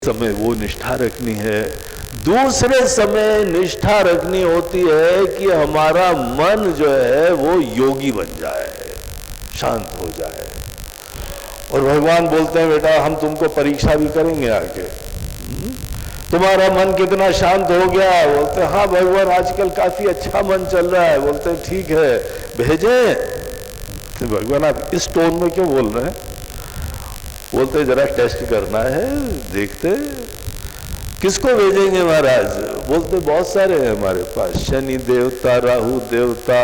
समय वो निष्ठा रखनी है, दूसरे समय निष्ठा रखनी होती है कि हमारा मन जो है वो योगी बन जाए, शांत हो जाए। और भगवान बोलते हैं बेटा हम तुमको परीक्षा भी करेंगे आगे, तुम्हारा मन कितना शांत हो गया? बोलते हाँ भगवान आजकल काफी अच्छा मन चल रहा है। बोलते ठीक है भेजें? तो भगवान आप इस टोन में क्यों बोल रहे हैं? बोलते जरा टेस्ट करना है, देखते। किसको भेजेंगे महाराज? बोलते बहुत सारे हैं हमारे पास, शनि देवता, राहु देवता,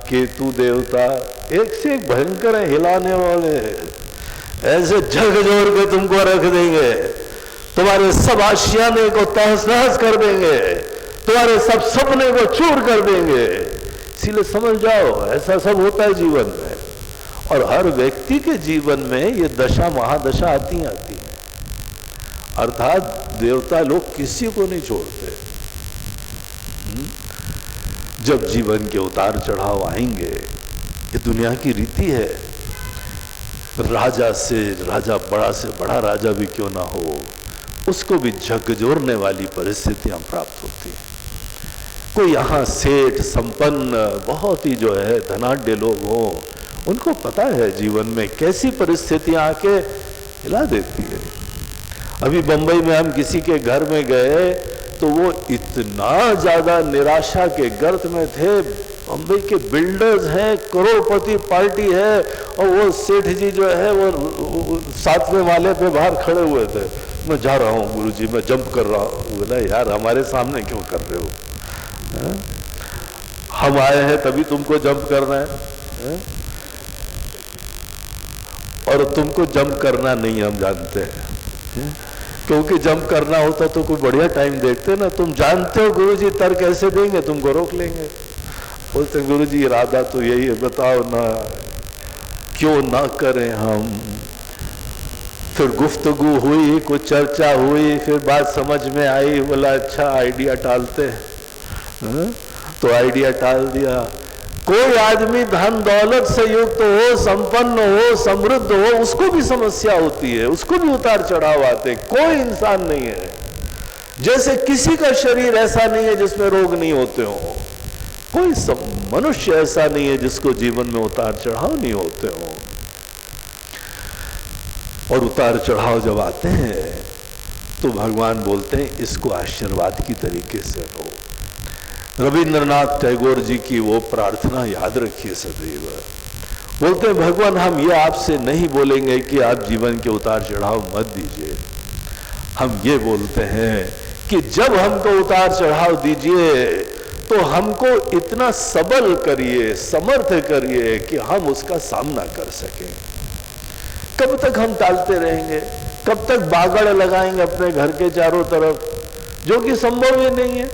केतु देवता, एक से एक भयंकर है, हिलाने वाले, ऐसे झकझोर के तुमको रख देंगे, तुम्हारे सब आशियाने को तहस नहस कर देंगे, तुम्हारे सब सपने को चूर कर देंगे। इसीलिए समझ जाओ ऐसा सब होता है जीवन में, और हर व्यक्ति के जीवन में ये दशा महादशा आती हैं। अर्थात देवता लोग किसी को नहीं छोड़ते। जब जीवन के उतार चढ़ाव आएंगे, ये दुनिया की रीति है। राजा से राजा, बड़ा से बड़ा राजा भी क्यों ना हो, उसको भी झकझोरने वाली परिस्थितियां प्राप्त होती हैं। कोई यहाँ सेठ संपन्न बहुत ही जो है धनाढ्य लोग हों, उनको पता है जीवन में कैसी परिस्थितियां आके हिला देती है। अभी बंबई में हम किसी के घर में गए तो वो इतना ज्यादा निराशा के गर्त में थे। बंबई के बिल्डर्स हैं, करोड़पति पार्टी है, और वो सेठ जी जो है वो 7वें माले पे बाहर खड़े हुए थे। मैं जा रहा हूँ गुरुजी, मैं जंप कर रहा हूँ। बोला यार हमारे सामने क्यों कर रहे हो? हम आए हैं तभी तुमको जंप करना है? और तुमको जंप करना नहीं हम जानते हैं, क्योंकि जंप करना होता तो कोई बढ़िया टाइम देखते ना। तुम जानते हो गुरुजी तर्क कैसे देंगे, तुमको रोक लेंगे। बोलते गुरुजी इरादा तो यही है, बताओ ना क्यों ना करें हम। फिर गुफ्तगू हुई, कुछ चर्चा हुई, फिर बात समझ में आई। बोला अच्छा आइडिया टालते हैं, तो आइडिया टाल दिया। कोई आदमी धन दौलत से युक्त हो, संपन्न हो, समृद्ध हो, उसको भी समस्या होती है, उसको भी उतार चढ़ाव आते। कोई इंसान नहीं है, जैसे किसी का शरीर ऐसा नहीं है जिसमें रोग नहीं होते हो, कोई मनुष्य ऐसा नहीं है जिसको जीवन में उतार चढ़ाव नहीं होते हो। और उतार चढ़ाव जब आते हैं तो भगवान बोलते हैं इसको आशीर्वाद की तरीके से लो। रविंद्रनाथ टैगोर जी की वो प्रार्थना याद रखिए सदैव। बोलते हैं भगवान हम ये आपसे नहीं बोलेंगे कि आप जीवन के उतार चढ़ाव मत दीजिए, हम ये बोलते हैं कि जब हमको उतार चढ़ाव दीजिए तो हमको इतना सबल करिए, समर्थ करिए कि हम उसका सामना कर सकें। कब तक हम टालते रहेंगे? कब तक बागड़ लगाएंगे अपने घर के चारों तरफ, जो कि संभव ही नहीं है।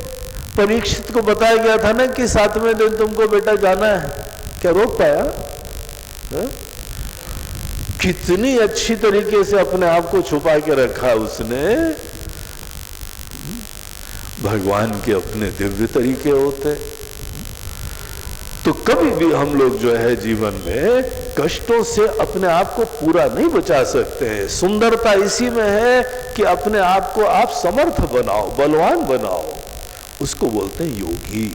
परीक्षित को बताया गया था ना कि 7वें दिन तुमको बेटा जाना है, क्या रोक पाया? कितनी अच्छी तरीके से अपने आप को छुपा के रखा उसने। भगवान के अपने दिव्य तरीके होते। तो कभी भी हम लोग जो है जीवन में कष्टों से अपने आप को पूरा नहीं बचा सकते हैं। सुंदरता इसी में है कि अपने आप को आप समर्थ बनाओ, बलवान बनाओ। उसको बोलते हैं योगी।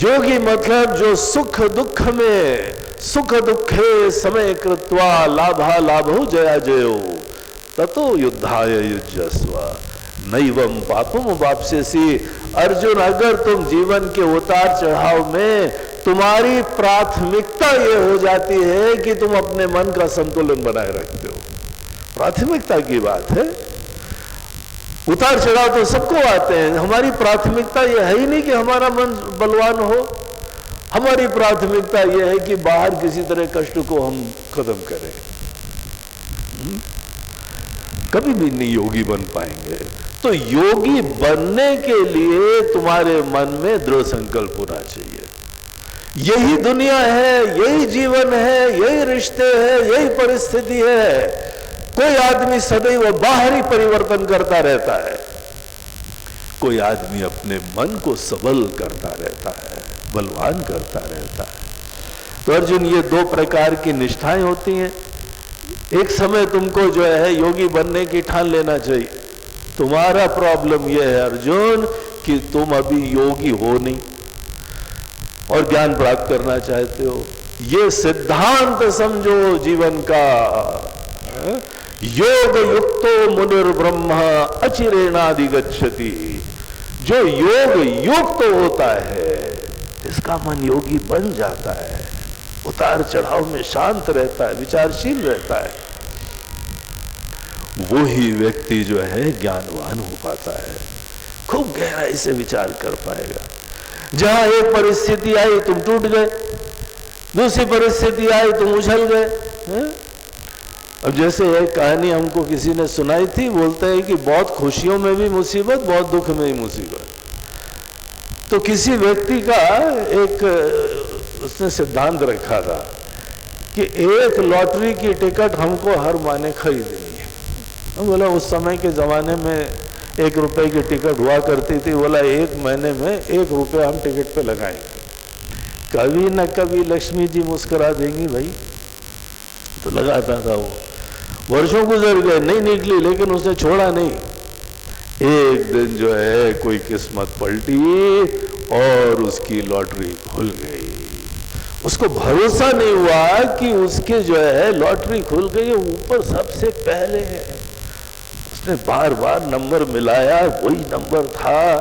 योगी मतलब जो सुख दुख में, सुख दुखे समय कृत्वा लाभा लाभो जया जयो ततो युद्धाय युज्यस्व नैवम पापम वाप्स्यसि। अर्जुन अगर तुम जीवन के उतार चढ़ाव में तुम्हारी प्राथमिकता ये हो जाती है कि तुम अपने मन का संतुलन बनाए रखते हो, प्राथमिकता की बात है। उतार चढ़ाव तो सबको आते हैं, हमारी प्राथमिकता यह है ही नहीं कि हमारा मन बलवान हो। हमारी प्राथमिकता यह है कि बाहर किसी तरह कष्ट को हम खत्म करें। कभी भी नहीं योगी बन पाएंगे। तो योगी बनने के लिए तुम्हारे मन में दृढ़ संकल्प होना चाहिए। यही दुनिया है, यही जीवन है, यही रिश्ते हैं, यही परिस्थिति है। कोई आदमी सदैव बाहरी परिवर्तन करता रहता है, कोई आदमी अपने मन को सबल करता रहता है, बलवान करता रहता है। तो अर्जुन ये 2 प्रकार की निष्ठाएं होती हैं। एक समय तुमको जो है योगी बनने की ठान लेना चाहिए। तुम्हारा प्रॉब्लम यह है अर्जुन कि तुम अभी योगी हो नहीं और ज्ञान प्राप्त करना चाहते हो। ये सिद्धांत समझो जीवन का। योग युक्तो मुनिर्ब्रह्म अचिरेणाधिगच्छति। जो योग युक्त होता है इसका मन योगी बन जाता है, उतार चढ़ाव में शांत रहता है, विचारशील रहता है। वो ही व्यक्ति जो है ज्ञानवान हो पाता है, खूब गहराई से विचार कर पाएगा। जहां एक परिस्थिति आई तुम टूट गए, दूसरी परिस्थिति आई तुम उछल गए। अब जैसे एक कहानी हमको किसी ने सुनाई थी, बोलते हैं कि बहुत खुशियों में भी मुसीबत, बहुत दुख में भी मुसीबत। तो किसी व्यक्ति का एक उसने सिद्धांत रखा था कि एक लॉटरी की टिकट हमको हर महीने खरीदनी है। तो बोला उस समय के जमाने में 1 रुपए की टिकट हुआ करती थी। बोला 1 महीने में 1 रुपया हम टिकट पे लगाएंगे, कभी न कभी लक्ष्मी जी मुस्कुरा देंगी भाई। तो लगाता था वो, वर्षों गुजर गए, नहीं निकली, लेकिन उसने छोड़ा नहीं। एक दिन जो है कोई किस्मत पलटी और उसकी लॉटरी खुल गई। उसको भरोसा नहीं हुआ कि उसके जो है लॉटरी खुल गई, ऊपर सबसे पहले है। उसने बार बार नंबर मिलाया, वही नंबर था।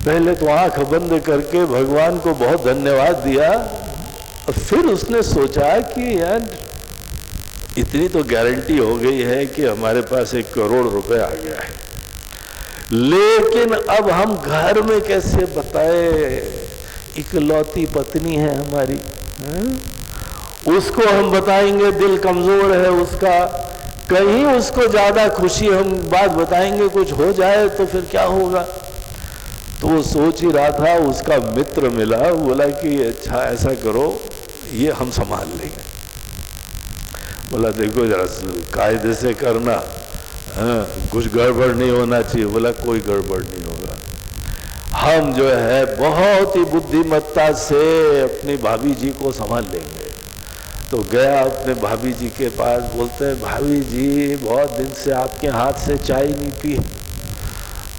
पहले तो आंख बंद करके भगवान को बहुत धन्यवाद दिया। और फिर उसने सोचा कि यार इतनी तो गारंटी हो गई है कि हमारे पास 1 करोड़ रुपए आ गया है, लेकिन अब हम घर में कैसे बताए? इकलौती पत्नी है हमारी, उसको हम बताएंगे, दिल कमजोर है उसका, कहीं उसको ज्यादा खुशी हम बात बताएंगे कुछ हो जाए तो फिर क्या होगा? तो वो सोच ही रहा था, उसका मित्र मिला, बोला कि अच्छा ऐसा करो, ये हम संभाल लेंगे। बोला देखो जरा कायदे से करना, कुछ गड़बड़ नहीं होना चाहिए। बोला कोई गड़बड़ नहीं होगा, हम जो है बहुत ही बुद्धिमत्ता से अपनी भाभी जी को संभाल लेंगे। तो गया अपने भाभी जी के पास, बोलते हैं भाभी जी बहुत दिन से आपके हाथ से चाय नहीं पी।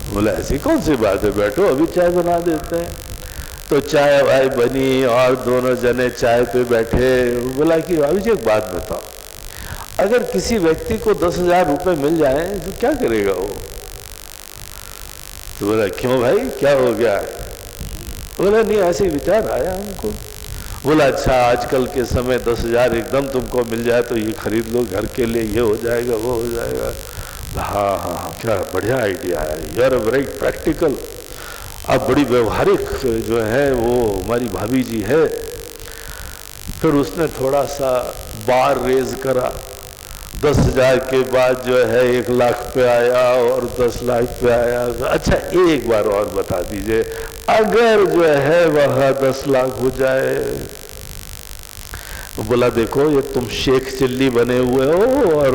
बोला ऐसी कौन सी बात है, बैठो अभी चाय बना देते हैं। तो चाय वाय बनी और दोनों जने चाय पे बैठे। बोला कि भाभी जी एक बात बताओ, अगर किसी व्यक्ति को 10,000 रुपए मिल जाए तो क्या करेगा वो? तो बोला क्यों भाई क्या हो गया? बोला नहीं ऐसे विचार आया हमको। बोला अच्छा आजकल के समय 10,000 एकदम तुमको मिल जाए तो ये खरीद लो घर के लिए, ये हो जाएगा वो हो जाएगा। हाँ हाँ हाँ क्या बढ़िया आइडिया है, यू आर वेरी प्रैक्टिकल, अब बड़ी व्यवहारिक जो है वो हमारी भाभी जी है। फिर उसने थोड़ा सा बार रेज करा, 10,000 के बाद जो है 1 लाख पे आया और 10 लाख पे आया। अच्छा एक बार और बता दीजिए, अगर जो है वह 10 लाख हो जाए? तो बोला देखो ये तुम शेख चिल्ली बने हुए हो और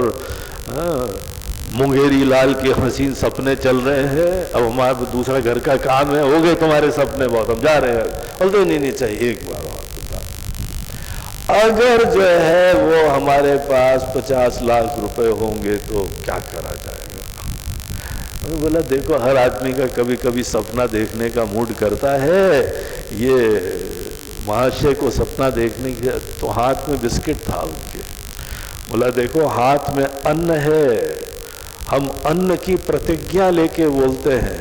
मुंगेरी लाल के हसीन सपने चल रहे हैं, अब हमारा दूसरा घर का काम है, हो गए तुम्हारे सपने बहुत, हम जा रहे हैं। बोलते नहीं चाहिए एक बार और बता, अगर जो है वो हमारे पास 50 लाख रुपए होंगे तो क्या करा जाएगा? बोला देखो हर आदमी का कभी कभी सपना देखने का मूड करता है, ये महाशय को सपना देखने के तो हाथ में बिस्किट था उनके। बोला देखो हाथ में अन्न है, हम अन्न की प्रतिज्ञा लेके बोलते हैं,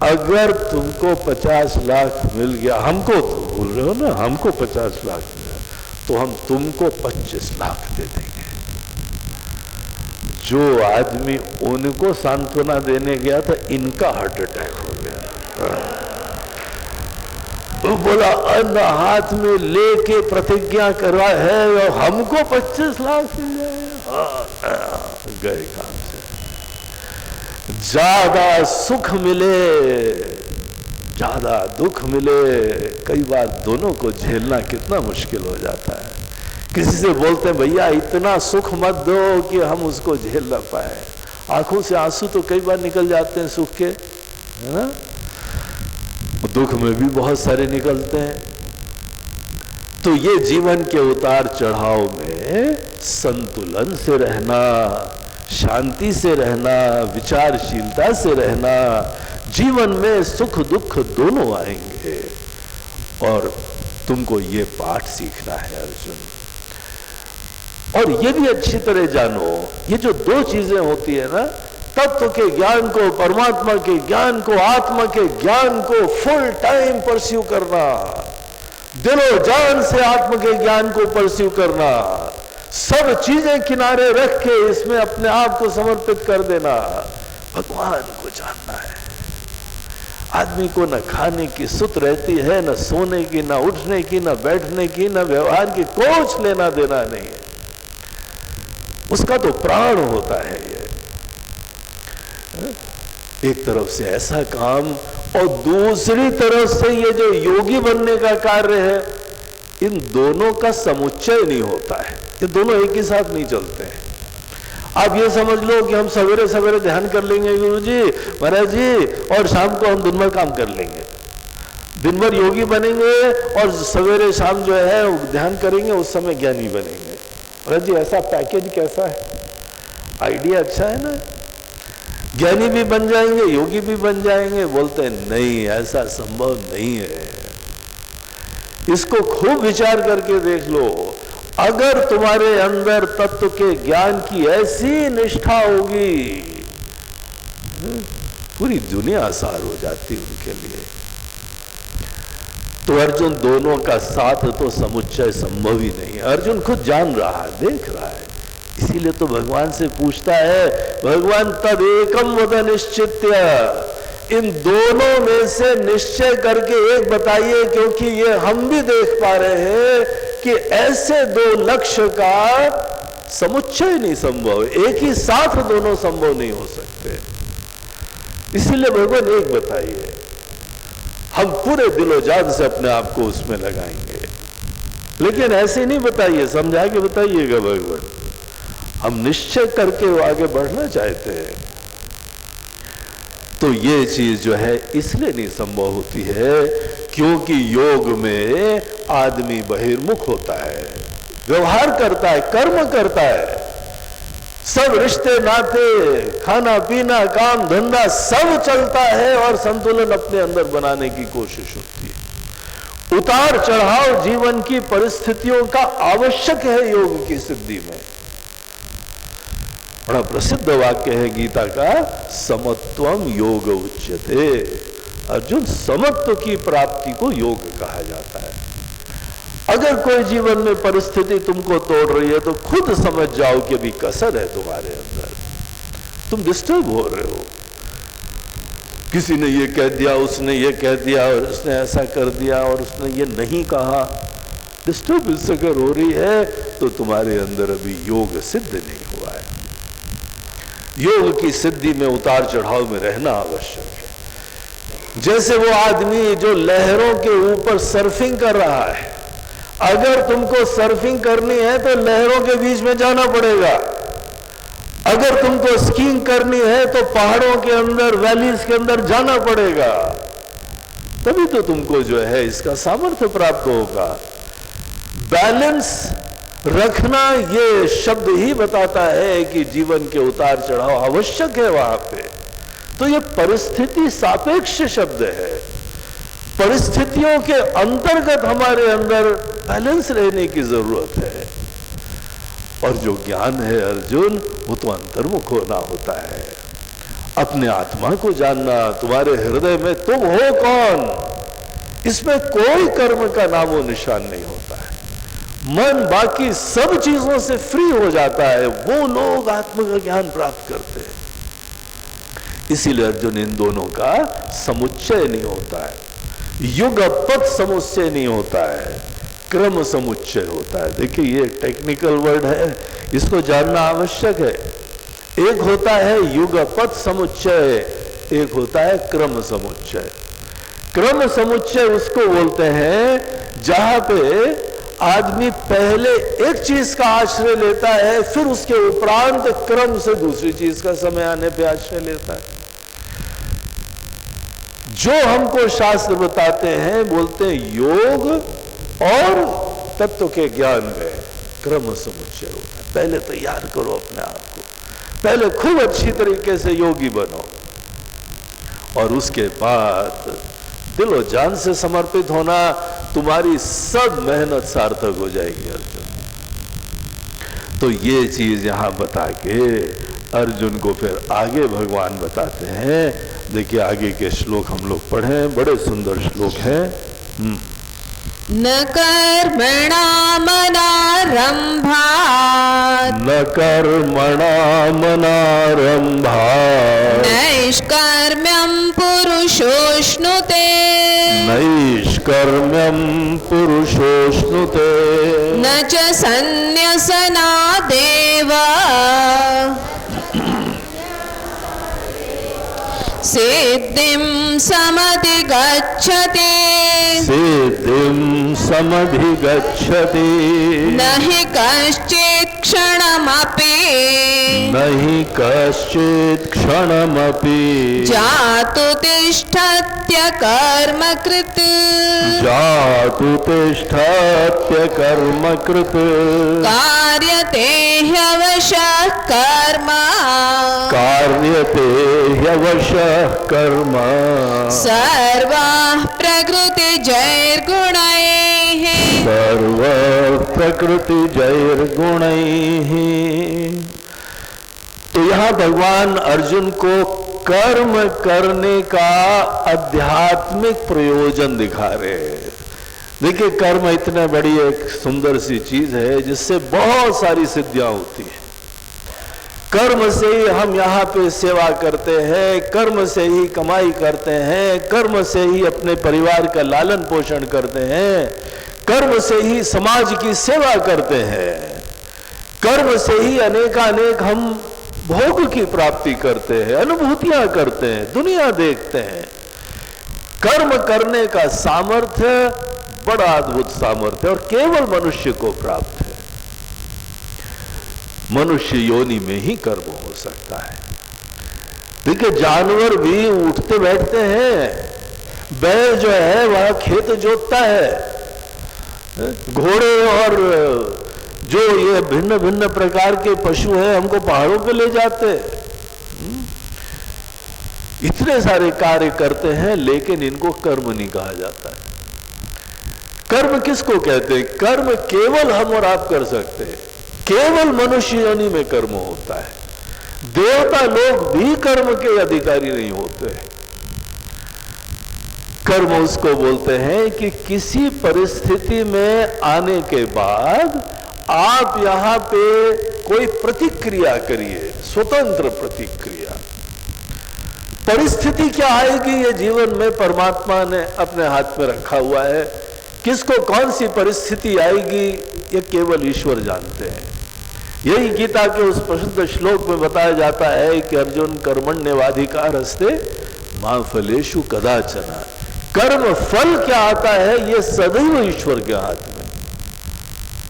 अगर तुमको 50 लाख मिल गया, हमको तो बोल रहे हो ना, हमको 50 लाख मिला तो हम तुमको 25 लाख दे देंगे। जो आदमी उनको सांत्वना देने गया था इनका हार्ट अटैक हो गया। तो बोला अन्न हाथ में लेके प्रतिज्ञा करा है और हमको 25 लाख मिल जाए। गए काम से। ज्यादा सुख मिले ज्यादा दुख मिले, कई बार दोनों को झेलना कितना मुश्किल हो जाता है। किसी से बोलते हैं भैया इतना सुख मत दो कि हम उसको झेल ना पाए, आंखों से आंसू तो कई बार निकल जाते हैं सुख के, है ना? दुख में भी बहुत सारे निकलते हैं। तो ये जीवन के उतार चढ़ाव में संतुलन से रहना, शांति से रहना, विचारशीलता से रहना। जीवन में सुख दुख दोनों आएंगे और तुमको ये पाठ सीखना है अर्जुन। और ये भी अच्छी तरह जानो, ये जो दो चीजें होती है ना, तत्व के ज्ञान को, परमात्मा के ज्ञान को, आत्मा के ज्ञान को फुल टाइम परस्यू करना, दिलो जान से आत्मा के ज्ञान को परस्यू करना, सब चीजें किनारे रख के इसमें अपने आप को समर्पित कर देना, भगवान को जानना है। आदमी को न खाने की सुत रहती है, न सोने की, न उठने की, न बैठने की, न व्यवहार की, कुछ लेना देना नहीं है। उसका तो प्राण होता है ये। एक तरफ से ऐसा काम और दूसरी तरफ से ये जो योगी बनने का कार्य है, इन दोनों का समुच्चय नहीं होता है, ये दोनों एक ही साथ नहीं चलते हैं। आप ये समझ लो कि हम सवेरे सवेरे ध्यान कर लेंगे गुरु जी, महाराज जी, और शाम को हम दिन भर काम कर लेंगे, दिन भर योगी बनेंगे और सवेरे शाम जो है ध्यान करेंगे, उस समय ज्ञानी बनेंगे। महाराज जी ऐसा पैकेज कैसा है? आइडिया अच्छा है ना, ज्ञानी भी बन जाएंगे, योगी भी बन जाएंगे। बोलते हैं नहीं, ऐसा संभव नहीं है। इसको खूब विचार करके देख लो। अगर तुम्हारे अंदर तत्व के ज्ञान की ऐसी निष्ठा होगी, पूरी दुनिया आसार हो जाती उनके लिए। तो अर्जुन दोनों का साथ तो समुच्चय संभव ही नहीं है। अर्जुन खुद जान रहा है, देख रहा है, इसीलिए तो भगवान से पूछता है, भगवान तद एकम वद निश्चित्य, इन दोनों में से निश्चय करके एक बताइए, क्योंकि ये हम भी देख पा रहे हैं कि ऐसे दो लक्ष्य का समुच्चय नहीं संभव, एक ही साथ दोनों संभव नहीं हो सकते। इसीलिए भगवान एक बताइए, हम पूरे दिलो जान से अपने आप को उसमें लगाएंगे। लेकिन ऐसे नहीं बताइए, समझा के बताइएगा भगवान, हम निश्चय करके वो आगे बढ़ना चाहते हैं। तो ये चीज जो है इसलिए नहीं संभव होती है क्योंकि योग में आदमी बहिर्मुख होता है, व्यवहार करता है, कर्म करता है, सब रिश्ते नाते, खाना पीना, काम धंधा सब चलता है और संतुलन अपने अंदर बनाने की कोशिश होती है। उतार चढ़ाव जीवन की परिस्थितियों का आवश्यक है योग की सिद्धि में। बड़ा प्रसिद्ध वाक्य है गीता का, समत्वम योग उच्यते। अर्जुन, समत्व की प्राप्ति को योग कहा जाता है। अगर कोई जीवन में परिस्थिति तुमको तोड़ रही है तो खुद समझ जाओ कि अभी कसर है तुम्हारे अंदर, तुम डिस्टर्ब हो रहे हो। किसी ने ये कह दिया, उसने ये कह दिया, और उसने ऐसा कर दिया, और उसने ये नहीं कहा। डिस्टर्बेंस अगर हो रही है तो तुम्हारे अंदर अभी योग सिद्ध नहीं हुआ है। योग की सिद्धि में उतार चढ़ाव में रहना आवश्यक है। जैसे वो आदमी जो लहरों के ऊपर सर्फिंग कर रहा है, अगर तुमको सर्फिंग करनी है तो लहरों के बीच में जाना पड़ेगा। अगर तुमको स्कीइंग करनी है तो पहाड़ों के अंदर, वैलीज के अंदर जाना पड़ेगा, तभी तो तुमको जो है इसका सामर्थ्य प्राप्त होगा। बैलेंस रखना ये शब्द ही बताता है कि जीवन के उतार चढ़ाव आवश्यक है वहां पे। तो ये परिस्थिति सापेक्ष शब्द है। परिस्थितियों के अंतर्गत हमारे अंदर बैलेंस रहने की जरूरत है। और जो ज्ञान है अर्जुन, वो तो अंतर्मुख होना होता है। अपने आत्मा को जानना, तुम्हारे हृदय में तुम हो कौन, इसमें कोई कर्म का नामो निशान नहीं होता है। मन बाकी सब चीजों से फ्री हो जाता है, वो लोग आत्मा का ज्ञान प्राप्त करते हैं। इसीलिए अर्जुन, इन दोनों का समुच्चय नहीं होता है, युगपत समुच्चय नहीं होता है, क्रम समुच्चय होता है। देखिए ये टेक्निकल वर्ड है, इसको जानना आवश्यक है। एक होता है युगपत समुच्चय, एक होता है क्रम समुच्चय। क्रम समुच्चय उसको बोलते हैं जहां पे आदमी पहले एक चीज का आश्रय लेता है, फिर उसके उपरांत क्रम से दूसरी चीज का समय आने पे आश्रय लेता है। जो हमको शास्त्र बताते हैं, बोलते हैं योग और तत्व के ज्ञान में क्रम समुच्चय होता है। पहले तैयार करो अपने आप को, पहले खूब अच्छी तरीके से योगी बनो, और उसके बाद दिलो जान से समर्पित होना, तुम्हारी सब मेहनत सार्थक हो जाएगी अर्जुन। तो ये चीज यहां बता के अर्जुन को फिर आगे भगवान बताते हैं। देखिए आगे के श्लोक हम लोग पढ़ें, बड़े सुंदर श्लोक हैं। न कर्मणामनारम्भात् न कर्मणामनारम्भात् नैष्कर्म्यं पुरुषोऽश्नुते नैष्कर्म्यं पुरुषोऽश्नुते न च सन्न्यसनादेव सिद्धिं समधिगच्छति सिद्धिं समधिगच्छति न हि कश्चित् क्षणमपि न हि कश्चित् क्षणमपि जातु तिष्ठत्य कर्मकृत् जातु तिष्ठत्य कर्मकृत् कार्यते ह्यवशः कर्म कार्यते ह्यवशः कर्म सर्वः प्रकृतिजैर्गुणैः सर्व प्रकृतिजैर्गुणैः। तो यहां भगवान अर्जुन को कर्म करने का आध्यात्मिक प्रयोजन दिखा रहे हैं। देखिए कर्म इतने बड़ी एक सुंदर सी चीज है जिससे बहुत सारी सिद्धियां होती हैं। कर्म से ही हम यहाँ पे सेवा करते हैं, कर्म से ही कमाई करते हैं, कर्म से ही अपने परिवार का लालन पोषण करते हैं, कर्म से ही समाज की सेवा करते हैं, कर्म से ही अनेकानेक हम भोग की प्राप्ति करते हैं, अनुभूतियां करते हैं, दुनिया देखते हैं। कर्म करने का सामर्थ्य बड़ा अद्भुत सामर्थ्य और केवल मनुष्य को प्राप्त है। मनुष्य योनि में ही कर्म हो सकता है। देखिए जानवर भी उठते बैठते हैं, बैल जो है वह खेत जोतता है, घोड़े और जो ये भिन्न भिन्न प्रकार के पशु हैं हमको पहाड़ों पे ले जाते, इतने सारे कार्य करते हैं, लेकिन इनको कर्म नहीं कहा जाता है। कर्म किसको कहते हैं? कर्म केवल हम और आप कर सकते हैं, केवल मनुष्य योनि में कर्म होता है। देवता लोग भी कर्म के अधिकारी नहीं होते। कर्म उसको बोलते हैं कि किसी परिस्थिति में आने के बाद आप यहां पे कोई प्रतिक्रिया करिए, स्वतंत्र प्रतिक्रिया। परिस्थिति क्या आएगी ये जीवन में परमात्मा ने अपने हाथ में रखा हुआ है। किसको कौन सी परिस्थिति आएगी ये केवल ईश्वर जानते हैं। यही गीता के उस प्रसिद्ध श्लोक में बताया जाता है कि अर्जुन कर्मण्येवाधिकारस्ते मा फलेषु कदाचन। कर्म फल क्या आता है ये सदैव ईश्वर के हाथ में।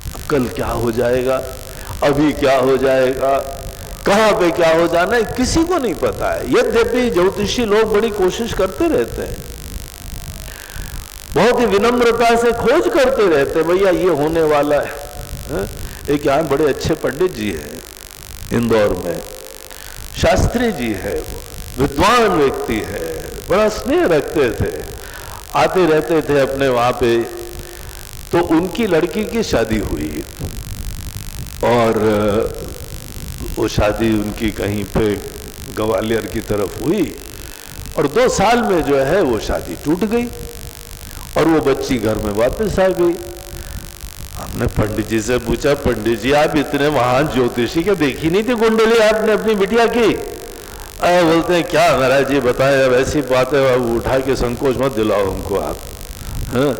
अब कल क्या हो जाएगा, अभी क्या हो जाएगा, कहां पे क्या हो जाना है किसी को नहीं पता है। यद्यपि ज्योतिषी लोग बड़ी कोशिश करते रहते हैं, बहुत ही विनम्रता से खोज करते रहते हैं, भैया ये होने वाला है। एक यहाँ बड़े अच्छे पंडित जी हैं इंदौर में, शास्त्री जी है, वो विद्वान व्यक्ति है, बड़ा स्नेह रखते थे, आते रहते थे अपने वहां पे। तो उनकी लड़की की शादी हुई और वो शादी उनकी कहीं पे ग्वालियर की तरफ हुई और 2 साल में जो है वो शादी टूट गई और वो बच्ची घर में वापस आ गई। हमने पंडित जी से पूछा, पंडित जी आप इतने महान ज्योतिषी क्या देखी नहीं थी कुंडली आपने अपनी बिटिया की? बोलते हैं क्या महाराज जी बताएं, अब ऐसी बात है, अब उठा के संकोच मत दिलाओ हमको आप। हाँ?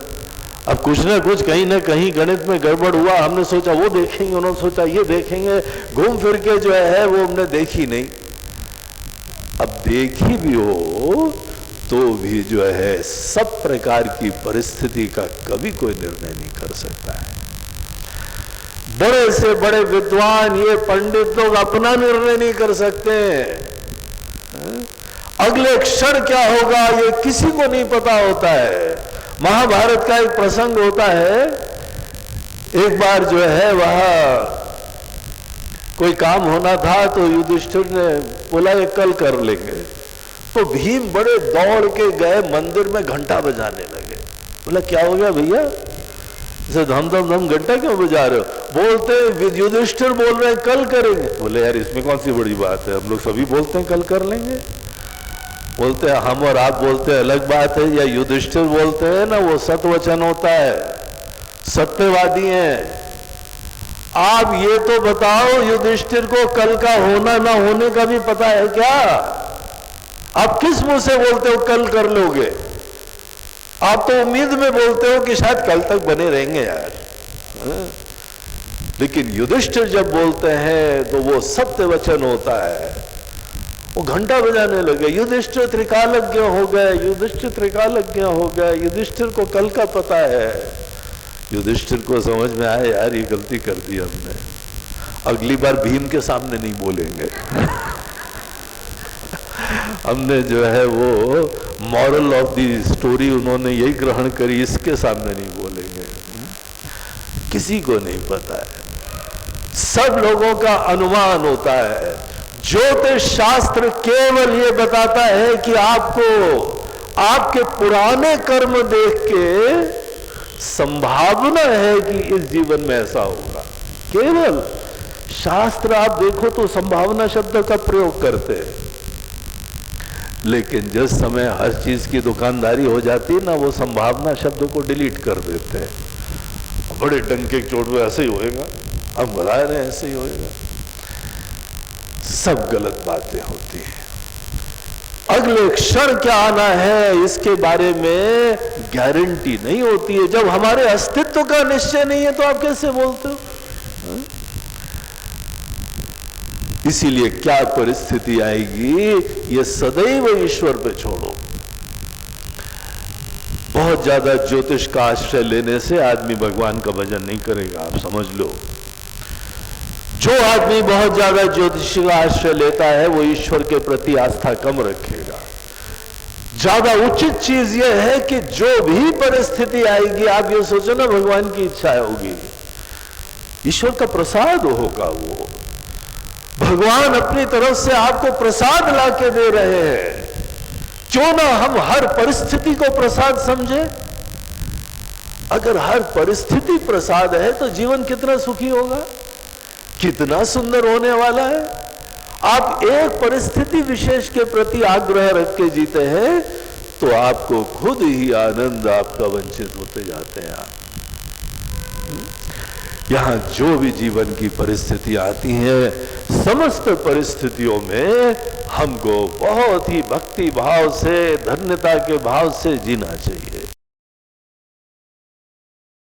अब कुछ ना कुछ कहीं ना कहीं गणित में गड़बड़ हुआ, हमने सोचा वो देखेंगे, उन्होंने सोचा ये देखेंगे, घूम फिर के जो है वो हमने देखी नहीं। अब देखी भी हो तो भी जो है सब प्रकार की परिस्थिति का कभी कोई निर्णय नहीं कर सकता है। बड़े से बड़े विद्वान ये पंडित लोग अपना निर्णय नहीं कर सकते। अगले क्षण क्या होगा ये किसी को नहीं पता होता है। महाभारत का एक प्रसंग होता है, एक बार जो है वह कोई काम होना था तो युधिष्ठिर ने बोला ये कल कर लेंगे। तो भीम बड़े दौड़ के गए मंदिर में, घंटा बजाने लगे। बोला क्या हो गया भैया, इसे धम धम धम घंटा क्यों बजा रहे हो? बोलते युधिष्ठिर बोल रहे हैं कल करेंगे। बोले यार इसमें कौन सी बड़ी बात है, हम लोग सभी बोलते हैं कल कर लेंगे। बोलते हैं हम और आप बोलते हैं अलग बात है, या युधिष्ठिर बोलते हैं ना वो सत्वचन होता है, सत्यवादी हैं। आप ये तो बताओ युधिष्ठिर को कल का होना ना होने का भी पता है क्या? आप किस मुंह से बोलते हो कल कर लोगे? आप तो उम्मीद में बोलते हो कि शायद कल तक बने रहेंगे यार। लेकिन युधिष्ठिर जब बोलते हैं तो वो सत्य वचन होता है। वो घंटा बजाने लगे, युधिष्ठिर त्रिकालज्ञ हो गए, युधिष्ठिर त्रिकालज्ञ हो गए, युधिष्ठिर को कल का पता है। युधिष्ठिर को समझ में आया यार ये गलती कर दी हमने, अगली बार भीम के सामने नहीं बोलेंगे। हमने जो है वो मॉरल ऑफ द स्टोरी उन्होंने यही ग्रहण करी, इसके सामने नहीं बोलेंगे। किसी को नहीं पता है, सब लोगों का अनुमान होता है। ज्योतिष शास्त्र केवल ये बताता है कि आपको आपके पुराने कर्म देख के संभावना है कि इस जीवन में ऐसा होगा। केवल शास्त्र आप देखो तो संभावना शब्द का प्रयोग करते हैं, लेकिन जिस समय हर चीज की दुकानदारी हो जाती है ना, वो संभावना शब्द को डिलीट कर देते हैं। बड़े डंके की चोट में ऐसे ही होएगा, हम बता रहे हैं ऐसे ही होएगा। सब गलत बातें होती हैं। अगले क्षण क्या आना है इसके बारे में गारंटी नहीं होती है। जब हमारे अस्तित्व का निश्चय नहीं है तो आप कैसे बोलते हो? इसीलिए क्या परिस्थिति आएगी ये सदैव ईश्वर पे छोड़ो। बहुत ज्यादा ज्योतिष का आश्रय लेने से आदमी भगवान का भजन नहीं करेगा, आप समझ लो। जो आदमी बहुत ज्यादा ज्योतिष का आश्रय लेता है वो ईश्वर के प्रति आस्था कम रखेगा। ज्यादा उचित चीज यह है कि जो भी परिस्थिति आएगी आप ये सोचो ना भगवान की इच्छा होगी, ईश्वर का प्रसाद होगा। वो भगवान अपनी तरफ से आपको प्रसाद लाके दे रहे हैं। क्यों ना हम हर परिस्थिति को प्रसाद समझे। अगर हर परिस्थिति प्रसाद है तो जीवन कितना सुखी होगा, कितना सुंदर होने वाला है। आप एक परिस्थिति विशेष के प्रति आग्रह रख के जीते हैं तो आपको खुद ही आनंद आपका वंचित होते जाते हैं। आप यहां जो भी जीवन की परिस्थिति आती हैं, समस्त परिस्थितियों में हमको बहुत ही भक्ति भाव से, धन्यता के भाव से जीना चाहिए।